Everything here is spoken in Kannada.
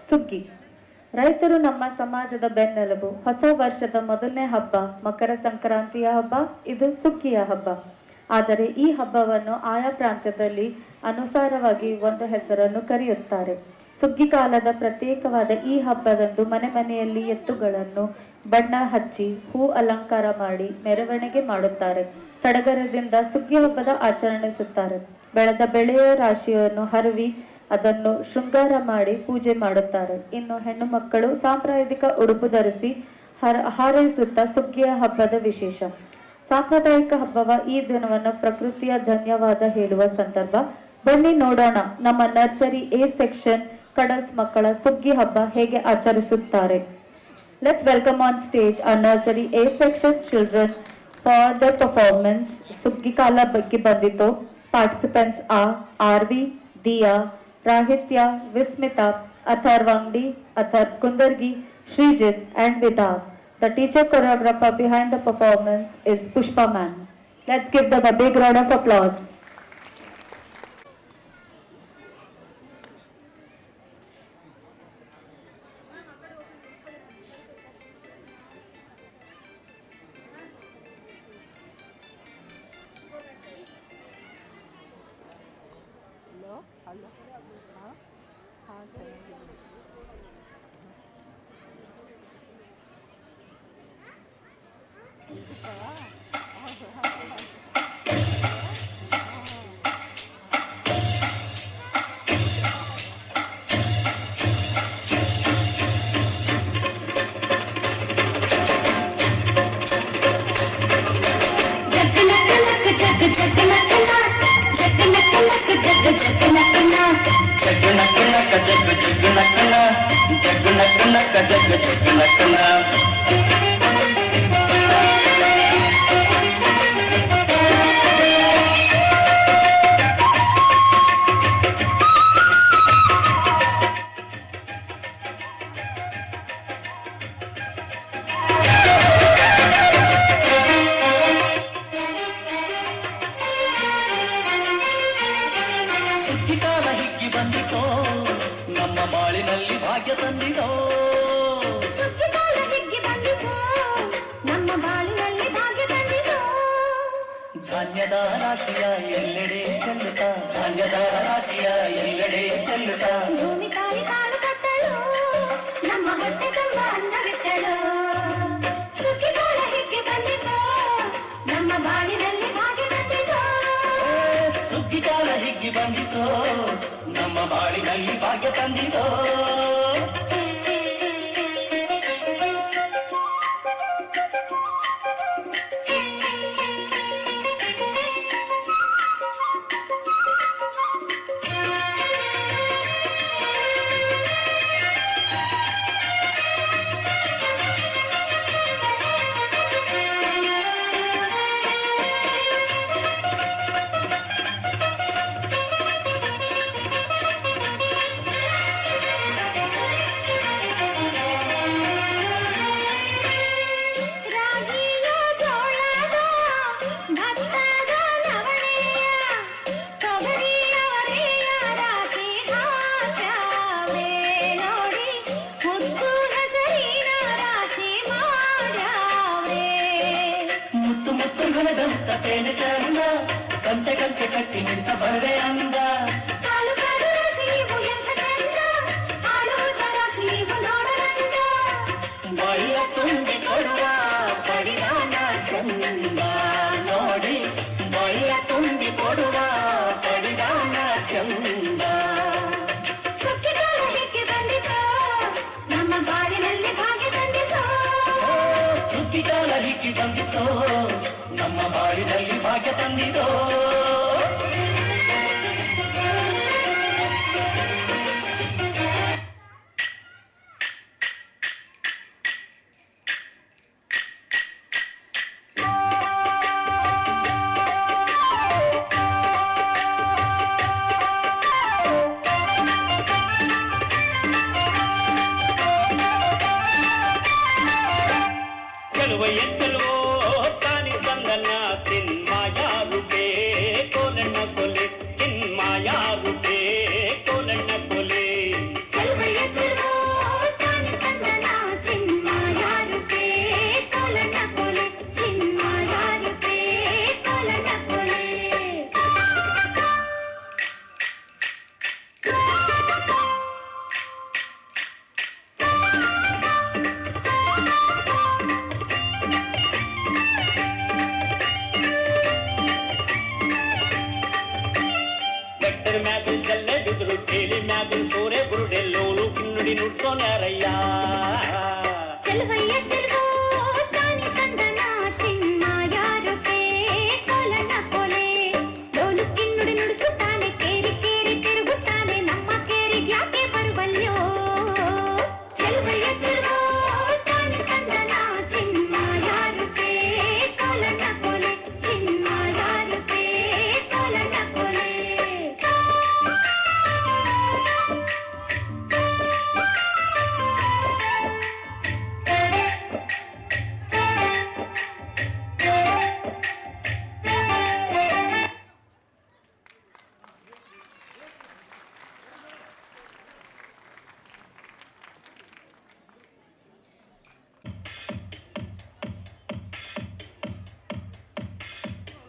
ಸುಗ್ಗಿ. ರೈತರು ನಮ್ಮ ಸಮಾಜದ ಬೆನ್ನೆಲುಬು. ಹೊಸ ವರ್ಷದ ಮೊದಲನೇ ಹಬ್ಬ ಮಕರ ಸಂಕ್ರಾಂತಿಯ ಹಬ್ಬ, ಇದು ಸುಗ್ಗಿಯ ಹಬ್ಬ. ಆದರೆ ಈ ಹಬ್ಬವನ್ನು ಆಯಾ ಪ್ರಾಂತ್ಯದಲ್ಲಿ ಅನುಸಾರವಾಗಿ ಒಂದು ಹೆಸರನ್ನು ಕರೆಯುತ್ತಾರೆ. ಸುಗ್ಗಿ ಕಾಲದ ಪ್ರತ್ಯೇಕವಾದ ಈ ಹಬ್ಬದಂದು ಮನೆ ಮನೆಯಲ್ಲಿ ಎತ್ತುಗಳನ್ನು ಬಣ್ಣ ಹಚ್ಚಿ ಹೂ ಅಲಂಕಾರ ಮಾಡಿ ಮೆರವಣಿಗೆ ಮಾಡುತ್ತಾರೆ. ಸಡಗರದಿಂದ ಸುಗ್ಗಿ ಹಬ್ಬದ ಆಚರಿಸುತ್ತಾರೆ. ಬೆಳೆದ ಬೆಳೆಯ ರಾಶಿಯನ್ನು ಹರವಿ ಅದನ್ನು ಶೃಂಗಾರ ಮಾಡಿ ಪೂಜೆ ಮಾಡುತ್ತಾರೆ. ಇನ್ನು ಹೆಣ್ಣು ಮಕ್ಕಳು ಸಾಂಪ್ರದಾಯಿಕ ಉಡುಪು ಧರಿಸಿ ಹಾರೈಸುತ್ತಾ ಸುಗ್ಗಿಯ ಹಬ್ಬದ ವಿಶೇಷ. ಸಾಂಪ್ರದಾಯಿಕ ಹಬ್ಬವ ಈ ದಿನವನ್ನು ಪ್ರಕೃತಿಯ ಧನ್ಯವಾದ ಹೇಳುವ ಸಂದರ್ಭ. ಬನ್ನಿ ನೋಡೋಣ ನಮ್ಮ ನರ್ಸರಿ ಎ ಸೆಕ್ಷನ್ ಕಡಲ್ಸ್ ಮಕ್ಕಳ ಸುಗ್ಗಿ ಹಬ್ಬ ಹೇಗೆ ಆಚರಿಸುತ್ತಾರೆ. Let's welcome on stage our nursery A section children for their performance. ಸುಗ್ಗಿ ಕಾಲ ಬಗ್ಗೆ ಬಂದಿತ್ತು. Participants are ಆರ್ವಿ, ದಿಯಾ, ರಾಹಿತ್ಯ, ವಿಸ್ಮಿತಾ, ಅಥರ್ವಂಗ್ಡಿ, Atharv Kundargi, Shreejit and Vidar. The teacher choreographer behind the performance is Pushpa Man. Let's give them a big round of applause. ಧಾನ್ಯದ ರಾಶಿಯ ಎಲ್ಲೆಡೆ ಚೆಲ್ಲುತ್ತ, ಧಾನ್ಯದ ರಾಶಿಯ ಎಲ್ಲೆಡೆ ಚೆಲ್ಲುತ್ತ, ಭೂಮಿ ತಾಯಿ ಕಾಲು ಕಟ್ಟಲು ನಮ್ಮ ಹೊಟ್ಟೆ ತುಂಬ ಅನ್ನ ಬಿಟ್ಟಳು. ಸುಗ್ಗಿ ಕಾಲ ಹಿಗ್ಗಿ ಬಂದಿತು, ನಮ್ಮ ಬಾಳಿನಲ್ಲಿ ಭಾಗ್ಯ ತಂದಿತು. ಸುಗ್ಗಿ ಕಾಲ ಹಿಗ್ಗಿ ಬಂದಿತು, ನಮ್ಮ ಬಾಳಿನಲ್ಲಿ ಭಾಗ್ಯ ತಂದಿತು. ಗಂಟೆ ಗಂಟೆ ಕಟ್ಟಿ ನಿಂತ ಬರದೆ ಅಂದ, ಬಳ್ಳ ತುಂಬಿ ಕೊಡುವ ಪರಿಧಾನ ಚಂದ ನೋಡಿ, ಬಳ್ಳ ತುಂಬಿ ಕೊಡುವ ಪರಿಧಾನ ಚಂದ. ಸುಗ್ಗಿ ಕಾಲ ಹಿಗ್ಗಿ ಬಂದಿತು, ನಮ್ಮ ಬಾಳಿನಲ್ಲಿ ಭಾಗ್ಯ ತಂದಿತು. ಸುಗ್ಗಿ ಕಾಲ ಹಿಗ್ಗಿ ಬಂದಿತು, ನಮ್ಮ ಬಾಳಿನಲ್ಲಿ ಭಾಗ್ಯ ತಂದಿತು. ಚಲುವ ಎಚ್ಚಲುವೋ ತಾನಿ ಬಂದನ ತಿನ್ಮಾಯ ರೂಪೇ ಎದುರಿಸು